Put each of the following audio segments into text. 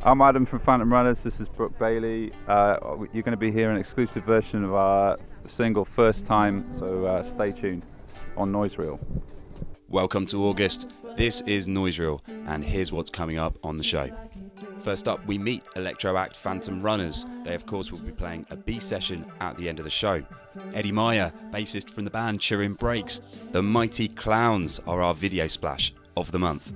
I'm Adam from Phantom Runners. This is Brooke Bailey. You're going to be hearing an exclusive version of our single First Time, so stay tuned on Nowehere. Welcome to August. This is Nowehere, and here's what's coming up on the show. First up, we meet electro act Phantom Runners. They, of course, will be playing a Bsession at the end of the show. Eddie Myer, bassist from the band Turin Brakes. The Mighty Clowns are our video splash of the month.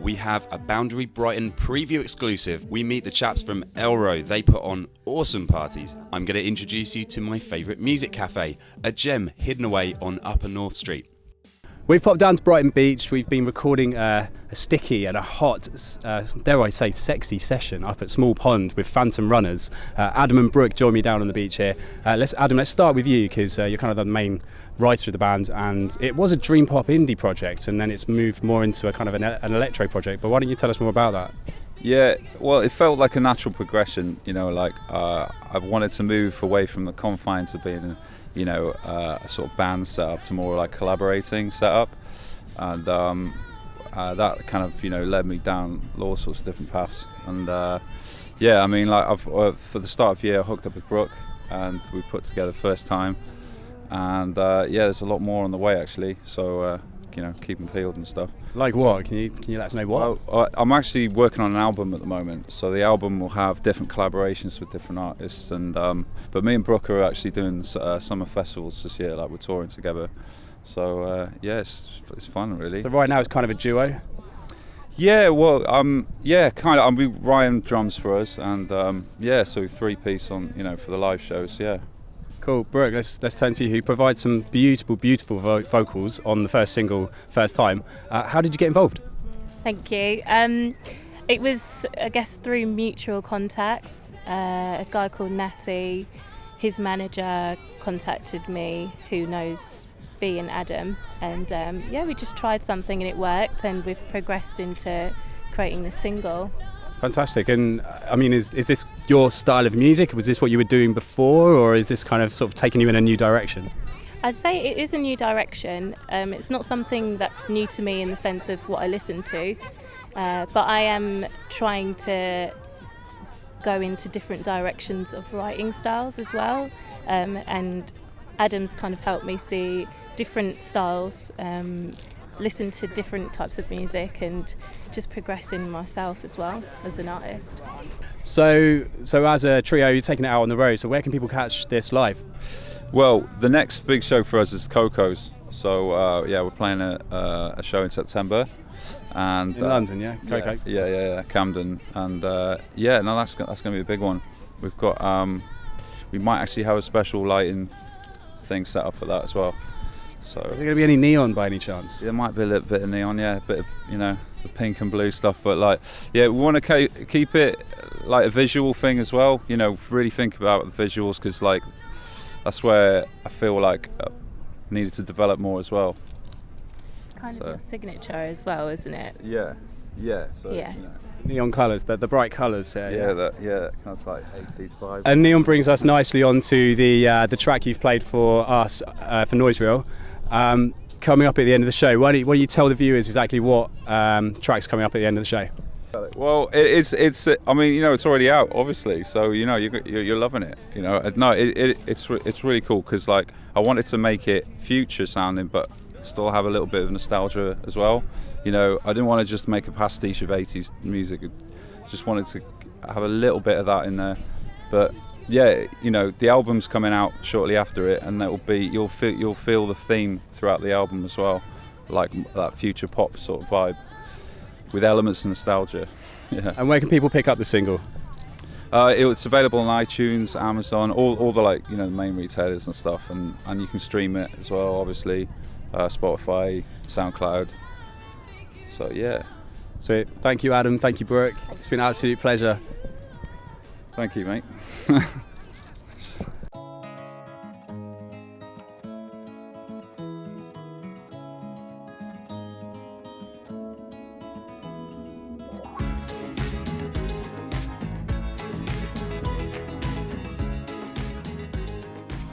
We have a Boundary Brighton preview exclusive. We meet the chaps from Elrow. They put on awesome parties. I'm going to introduce you to my favourite music cafe, a gem hidden away on Upper North Street. We've popped down to Brighton Beach. We've been recording a sticky and a hot, dare I say, sexy session up at Small Pond with Phantom Runners. Adam and Brooke join me down on the beach here. Adam, let's start with you, because you're kind of the main writer of the band, and it was a dream pop indie project, and then it's moved more into a kind of an electro project. But why don't you tell us more about that? Yeah, well, it felt like a natural progression, I wanted to move away from the confines of being a sort of band setup to more like collaborating setup, and that kind of led me down all sorts of different paths. And I've for the start of the year I hooked up with Brooke, and we put together First Time, and there's a lot more on the way actually, so keep them peeled and stuff. Like what? Can you let us know what? Well, I'm actually working on an album at the moment, so the album will have different collaborations with different artists, and but me and Brooke are actually doing summer festivals this year, like we're touring together, so it's fun really. So right now it's kind of a duo? Yeah, well, kind of. Ryan drums for us, and so 3-piece on, for the live shows, yeah. Cool. Brooke, let's turn to you, who provides some beautiful vocals on the first single, First Time. How did you get involved? Thank you. It was, I guess, through mutual contacts. A guy called Natty, his manager contacted me, who knows B and Adam, and we just tried something and it worked, and we've progressed into creating the single. Fantastic. And I mean, is this your style of music? Was this what you were doing before, or is this kind of sort of taking you in a new direction? I'd say it is a new direction. It's not something that's new to me in the sense of what I listen to, but I am trying to go into different directions of writing styles as well, and Adam's kind of helped me see different styles, listen to different types of music, and just progressing myself as well as an artist. So as a trio, you're taking it out on the road. So where can people catch this live? Well, the next big show for us is Coco's. So we're playing a show in September, and in London, yeah, Coco. Yeah, Camden, and that's going to be a big one. We've got we might actually have a special lighting thing set up for that as well. So, is there going to be any neon by any chance? There might be a little bit of neon, a bit of the pink and blue stuff, but we want to keep it like a visual thing as well. Really think about the visuals, because that's where I feel like I needed to develop more as well. Kind of your signature as well, isn't it? Yeah. So, yeah. Neon colours, the bright colours. That kind of like 80s vibe. And neon brings us nicely onto the track you've played for us for Nowehere. Coming up at the end of the show, why don't you tell the viewers exactly what track's coming up at the end of the show? Well, it's it's already out, obviously, so you're loving it. It's really cool, because I wanted to make it future sounding, but still have a little bit of nostalgia as well. I didn't want to just make a pastiche of 80s music. I just wanted to have a little bit of that in there, but the album's coming out shortly after it, and you'll feel the theme throughout the album as well, like that future pop sort of vibe with elements of nostalgia. Yeah. And where can people pick up the single? It's available on iTunes, Amazon, all the the main retailers and stuff, and you can stream it as well, obviously, Spotify, SoundCloud. So yeah. So thank you, Adam. Thank you, Brooke. It's been an absolute pleasure. Thank you, mate.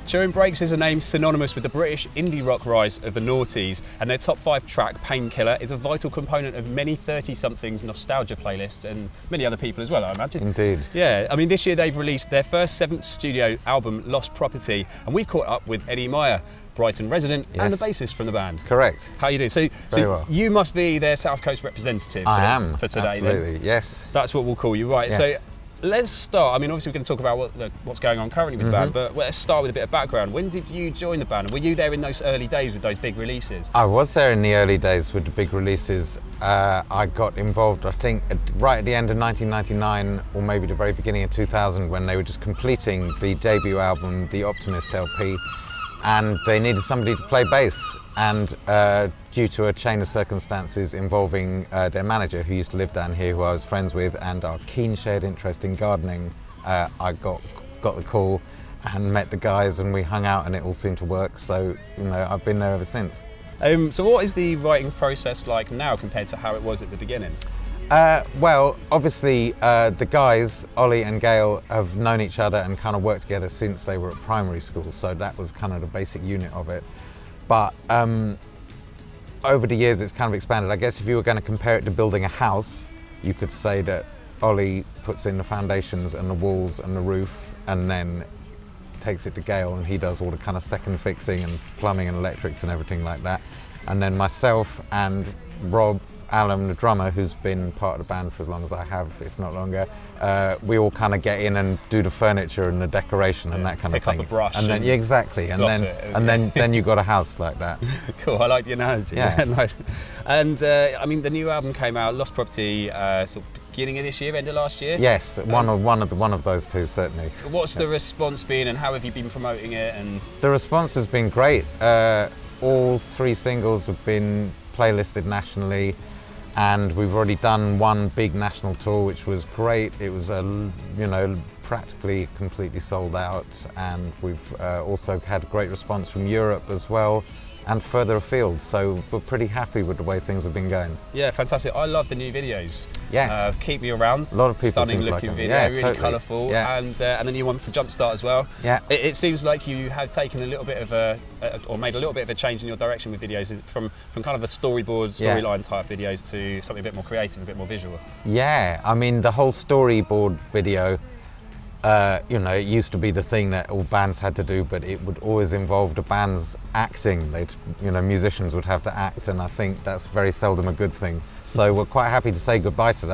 Turin Brakes is a name synonymous with the British indie rock rise of the noughties, and their top 5 track, Painkiller, is a vital component of many 30-somethings nostalgia playlists and many other people as well, I imagine. Indeed. Yeah, I mean, this year they've released their first 7th studio album, Lost Property, and we've caught up with Eddie Myer, Brighton resident and the bassist from the band. Correct. How you doing? So well. You must be their South Coast representative for today. Absolutely, then. yes. That's what we'll call you, right? Yes. So let's start. I mean, obviously we're going to talk about what's going on currently with the band, but let's start with a bit of background. When did you join the band? Were you there in those early days with those big releases? I was there in the early days with the big releases. I got involved, I think, right at the end of 1999, or maybe the very beginning of 2000, when they were just completing the debut album, The Optimist LP, and they needed somebody to play bass. And due to a chain of circumstances involving their manager, who used to live down here, who I was friends with, and our keen shared interest in gardening, I got the call and met the guys, and we hung out, and it all seemed to work. So, I've been there ever since. So what is the writing process like now compared to how it was at the beginning? Well, obviously, the guys, Ollie and Gail, have known each other and kind of worked together since they were at primary school, so that was kind of the basic unit of it. But over the years, it's kind of expanded. I guess if you were going to compare it to building a house, you could say that Ollie puts in the foundations and the walls and the roof, and then takes it to Gail, and he does all the kind of second fixing and plumbing and electrics and everything like that. And then myself and Rob Allen, the drummer, who's been part of the band for as long as I have, if not longer, we all kind of get in and do the furniture and the decoration and that kind of thing. Pick up a brush and then exactly, and then you got a house like that. Cool, I like the analogy. Yeah. Nice. And I mean, the new album came out, Lost Property, sort of beginning of this year, end of last year. Yes, one of those two certainly. What's the response been, and how have you been promoting it? And the response has been great. All 3 singles have been playlisted nationally. And we've already done one big national tour, which was great. It was, practically completely sold out. And we've also had a great response from Europe as well, and further afield. So we're pretty happy with the way things have been going. Yeah, fantastic. I love the new videos. Yes. Keep Me Around. A lot of people stunning seem to looking like them. video, Yeah, really totally. colourful. Yeah. And the new one for Jumpstart as well. Yeah. It seems like you have taken a little bit of or made a little bit of a change in your direction with videos from kind of a storyline type videos to something a bit more creative, a bit more visual. Yeah, I mean, the whole storyboard video, it used to be the thing that all bands had to do, but it would always involve the band's acting. Musicians would have to act, and I think that's very seldom a good thing. So we're quite happy to say goodbye to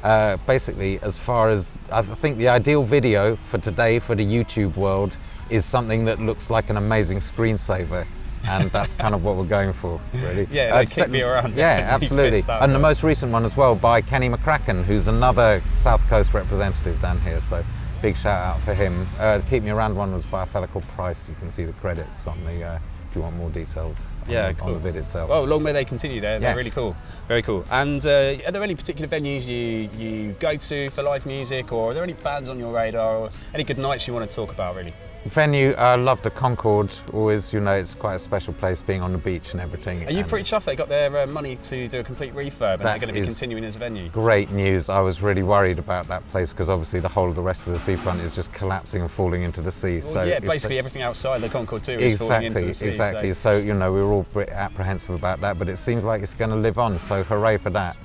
that. Basically, as far as, I think the ideal video for today, for the YouTube world, is something that looks like an amazing screensaver. And that's kind of what we're going for, really. Yeah, Keep Me Around. Yeah, absolutely. And the most recent one as well, by Kenny McCracken, who's another South Coast representative down here. So big shout out for him. The Keep Me Around one was by a fella called Price. You can see the credits on the, if you want more details on the vid itself. Well, long may they continue there. They're Yes. really cool. Very cool. And are there any particular venues you go to for live music, or are there any bands on your radar, or any good nights you want to talk about, really? Venue, I love the Concord. Always, it's quite a special place, being on the beach and everything. Are you pretty chuffed they got their money to do a complete refurb, and they're going to be is continuing as a venue? Great news. I was really worried about that place because obviously the whole of the rest of the seafront is just collapsing and falling into the sea. Well, so yeah, basically everything outside the Concord too is falling into the sea. Exactly. So we were all pretty apprehensive about that, but it seems like it's going to live on. So hooray for that.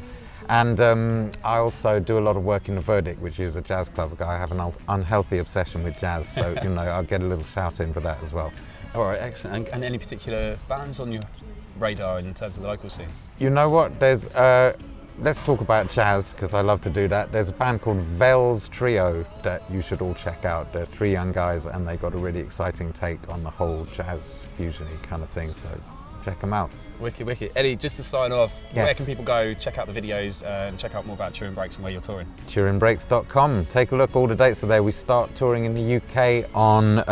And I also do a lot of work in The Verdict, which is a jazz club. I have an unhealthy obsession with jazz, so I'll get a little shout in for that as well. All right, excellent. And any particular bands on your radar in terms of the local scene? You know what? There's let's talk about jazz, because I love to do that. There's a band called Vels Trio that you should all check out. They're 3 young guys, and they got a really exciting take on the whole jazz fusion-y kind of thing. So check them out. Wicked, wicked. Eddie, just to sign off, Yes. Where can people go, check out the videos, and check out more about Turin Brakes and where you're touring? TurinBrakes.com. Take a look, all the dates are there. We start touring in the UK on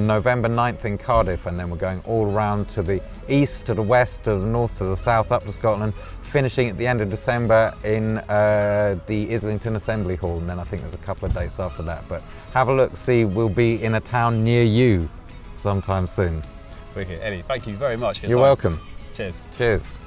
November 9th in Cardiff, and then we're going all around to the east, to the west, to the north, to the south, up to Scotland, finishing at the end of December in the Islington Assembly Hall, and then I think there's a couple of dates after that. But have a look, see, we'll be in a town near you sometime soon. Wicked. Eddie, thank you very much for your You're time. welcome. Cheers. Cheers.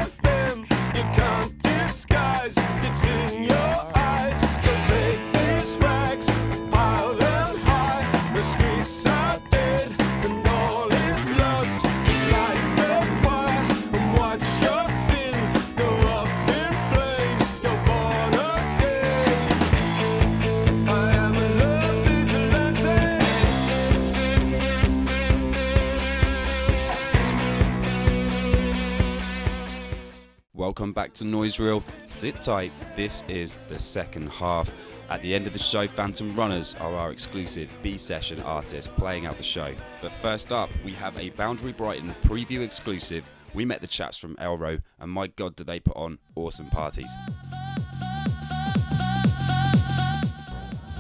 past them. You can't disguise, it's in your eyes. So take these rags, pile them high. The streets are dead and all is lost. It's like the fire and watch your sins go up in flames. You're born again. I am a love vigilante. Welcome back to Noise Reel. Sit tight, this is the second half. At the end of the show, Phantom Runners are our exclusive Bsession artists playing out the show. But first up, we have a Boundary Brighton preview exclusive. We met the chaps from Elrow, and my God, do they put on awesome parties.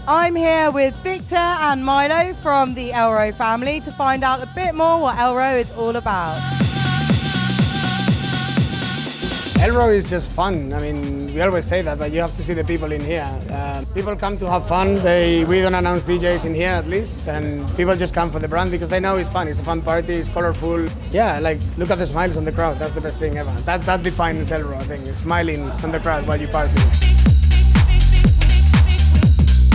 I'm here with Victor and Milo from the Elrow family to find out a bit more what Elrow is all about. Elrow is just fun. I mean, we always say that, but you have to see the people in here. People come to have fun. We don't announce DJs in here at least, and people just come for the brand because they know it's fun. It's a fun party, it's colorful. Yeah, like, look at the smiles on the crowd. That's the best thing ever. That defines Elrow, I think, smiling on the crowd while you party.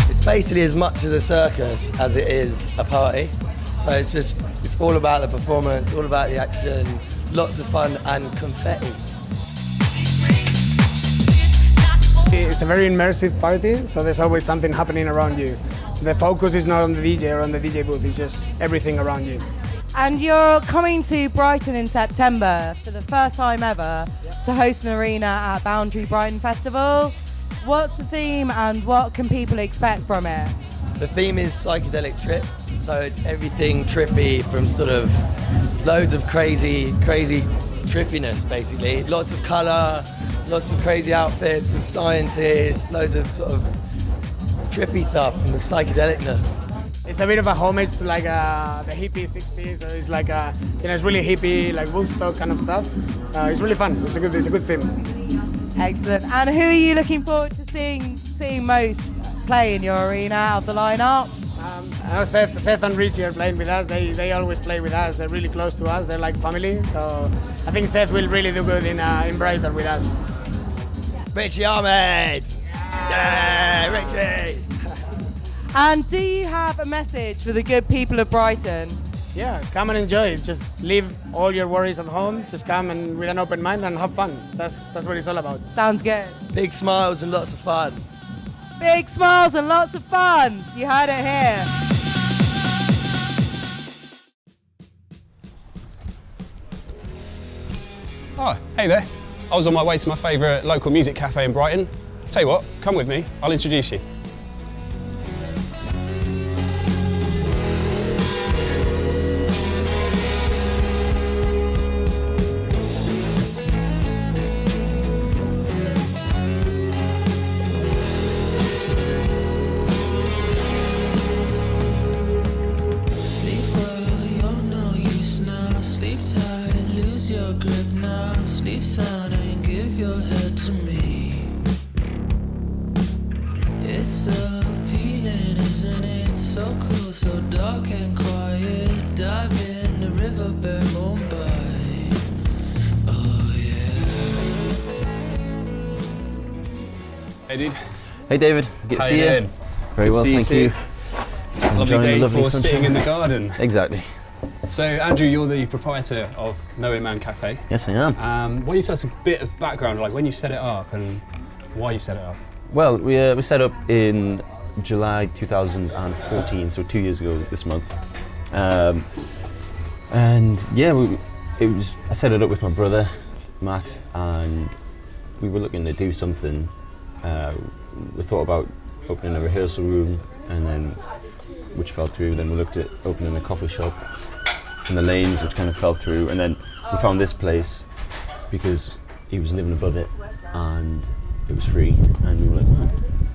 It's basically as much as a circus as it is a party. So it's all about the performance, all about the action, lots of fun and confetti. It's a very immersive party, so there's always something happening around you. The focus is not on the DJ or on the DJ booth, it's just everything around you. And you're coming to Brighton in September for the first time ever to host an arena at Boundary Brighton Festival. What's the theme and what can people expect from it? The theme is psychedelic trip, so it's everything trippy from sort of loads of crazy trippiness basically. Lots of colour, lots of crazy outfits of scientists, loads of sort of trippy stuff and the psychedelicness. It's a bit of a homage to like the hippie 60s, so it's like it's really hippie, like Woodstock kind of stuff. It's really fun, it's a good theme. Excellent. And who are you looking forward to seeing most play in your arena out of the lineup? I know Seth and Richie are playing with us. They always play with us. They're really close to us. They're like family. So I think Seth will really do good in Brighton with us. Richie Ahmed! Yeah, Richie! And do you have a message for the good people of Brighton? Yeah, come and enjoy. Just leave all your worries at home. Just come and with an open mind and have fun. That's what it's all about. Sounds good. Big smiles and lots of fun. Big smiles and lots of fun. You heard it here. Oh, hey there. I was on my way to my favourite local music cafe in Brighton. Tell you what, come with me, I'll introduce you. Hey dude. Hey David, good to see you. Very well, thank you. Lovely day for sitting in the garden. Exactly. So Andrew, you're the proprietor of Nowehere Man Cafe. Yes, I am. Why don't you tell us a bit of background, like when you set it up and why you set it up? Well, we set up in July 2014, so 2 years ago this month. And yeah, I set it up with my brother, Matt, and we were looking to do something. We thought about opening a rehearsal room, and then which fell through. Then we looked at opening a coffee shop in the lanes, which kind of fell through. And then we found this place because he was living above it, and it was free. And we were like,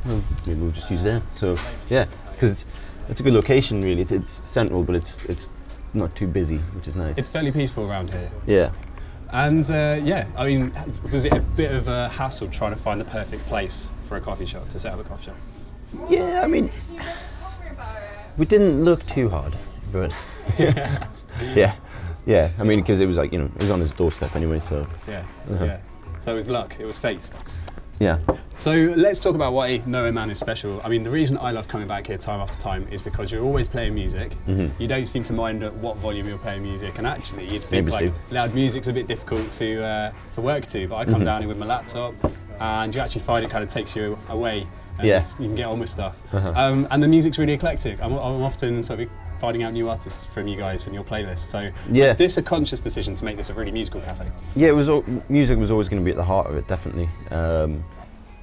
well, maybe we'll just use that. So yeah, because it's a good location, really. It's central, but it's not too busy, which is nice. It's fairly peaceful around here. Yeah. And yeah, I mean, was it a bit of a hassle trying to find the perfect place for a coffee shop, to set up a coffee shop? Yeah, I mean, we didn't look too hard, but yeah. Yeah, I mean, because it was like, you know, it was on his doorstep anyway, so. Yeah, yeah. So it was luck, it was fate. Yeah. So let's talk about why Nowehere Man is special. I mean, the reason I love coming back here time after time is because you're always playing music. You don't seem to mind at what volume you're playing music, and actually you'd think like loud music's a bit difficult to work to, but I come down here with my laptop and you actually find it kind of takes you away and you can get on with stuff. And the music's really eclectic. I'm often sort of finding out new artists from you guys and your playlist. So is this a conscious decision to make this a really musical cafe? Yeah, it was. Music was always going to be at the heart of it, definitely.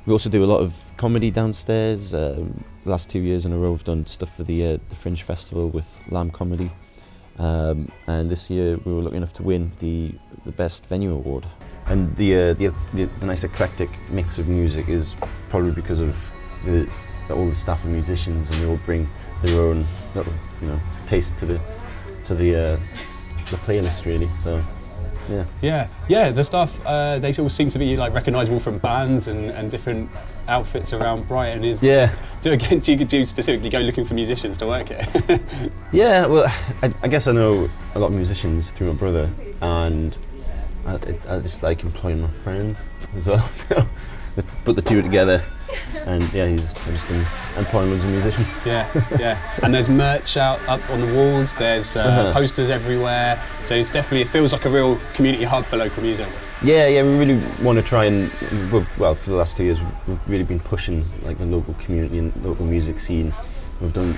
We also do a lot of comedy downstairs. The last 2 years in a row, we've done stuff for the Fringe Festival with Lamb Comedy, and this year we were lucky enough to win the Best Venue Award. And the nice eclectic mix of music is probably because of all the staff are musicians, and they all bring their own little, you know, taste to the playlist, really. So. Yeah. The stuff they all seem to be like recognisable from bands and different outfits around Brighton. Do you specifically go looking for musicians to work here? Yeah, well, I guess I know a lot of musicians through my brother, and I just like employing my friends as well. So we put the two together, and yeah, he's just employing loads of musicians. Yeah. And there's merch up on the walls. There's posters everywhere. So it feels like a real community hub for local music. Yeah. We really want to try and for the last 2 years we've really been pushing like the local community and local music scene. We've got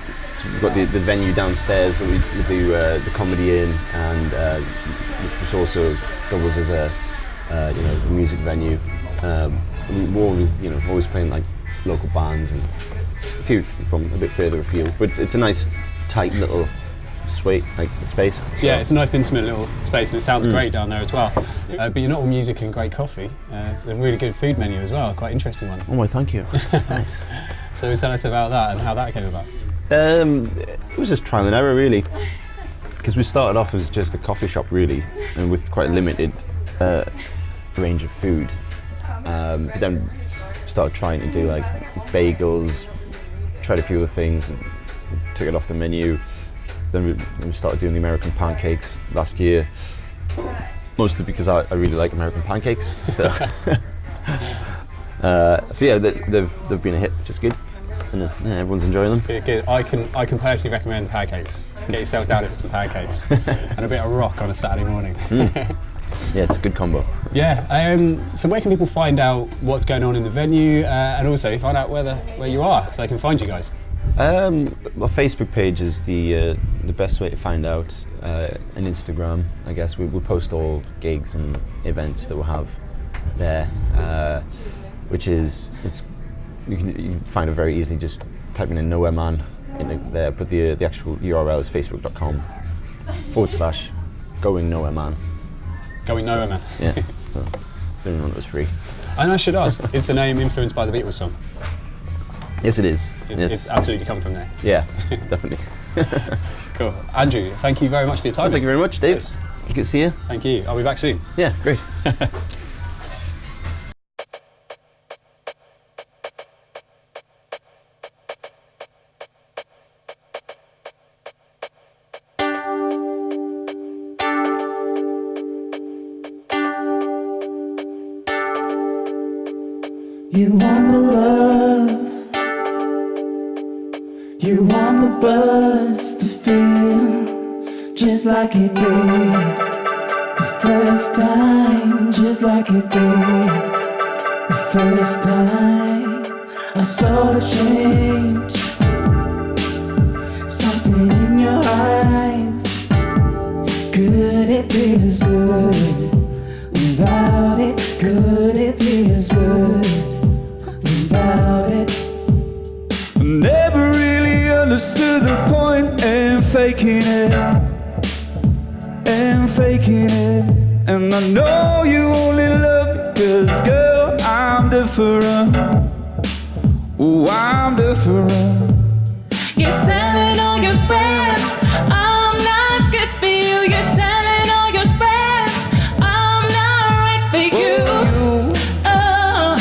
the venue downstairs that we do the comedy in, and which also doubles as a music venue. We're always playing like local bands and a few from a bit further afield, but it's a nice tight little space. Yeah, it's a nice intimate little space, and it sounds great down there as well. But you're not all music and great coffee. It's a really good food menu as well, quite interesting one. Oh, well, thank you. Nice. So tell us about that and how that came about. It was just trial and error, really, because we started off as just a coffee shop, really, and with quite a limited range of food. But then we started trying to do like bagels, tried a few other things, and took it off the menu. Then we started doing the American pancakes last year, mostly because I really like American pancakes. So, yeah, they've been a hit, which is good, and everyone's enjoying them. Good. I can personally recommend pancakes. Get yourself down here for some pancakes and a bit of rock on a Saturday morning. Yeah, it's a good combo. Yeah. So where can people find out what's going on in the venue, and also find out where you are, so they can find you guys? Well, Facebook page is the best way to find out, and Instagram. I guess we post all gigs and events that we'll have there, which is you can find it very easily. Just typing in Nowehere Man in there, but the actual URL is facebook.com/Going Nowehere Man. Going Nowehere Man. Yeah, so it's the only one that was free. And I should ask, is the name influenced by the Beatles song? Yes, it is. It's absolutely come from there. Yeah, definitely. Cool. Andrew, thank you very much for your time. Thank you very much, Dave. Yes. Good to see you. Thank you. I'll be back soon. Yeah, great. You want the love, you want the buzz to feel just like it did the first time, just like it did the first time. I saw the change, something in your eyes. Good, it feels good. Without it, good, it feels good. Without it, Never really understood the point in faking it, and I know you only love me 'cause girl, I'm different. Oh, I'm different. you're telling all your friends I'm not good for you. You're telling all your friends I'm not right for you. Oh,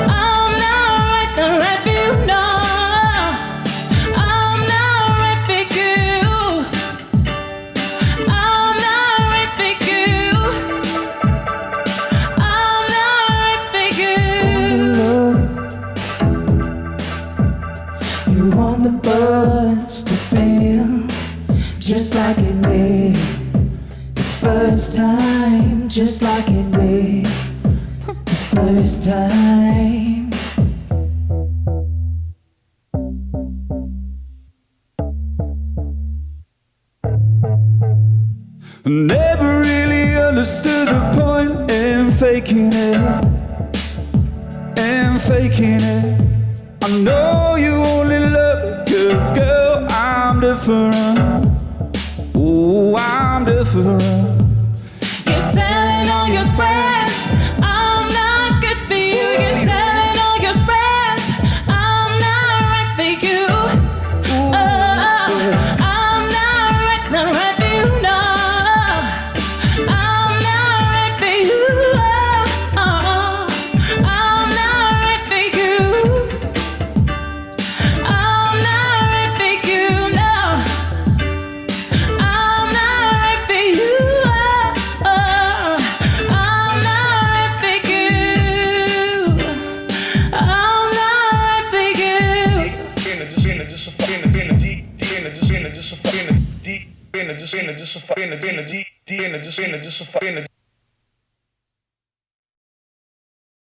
I'm not right for you. No, I'm not right for you. I'm not right for just like it did the first time. Never really understood the point in faking it, I know you only love me 'cause girl, I'm different. Oh, I'm different. You're telling all your friends I'm not good for you. You're telling all your friends I'm not right for you. Oh, I'm not right for you, no. I'm not right for you. I'm not right for you. I'm not right for you, no. I'm not right for you. I'm not right for you. I'm not right for you. Just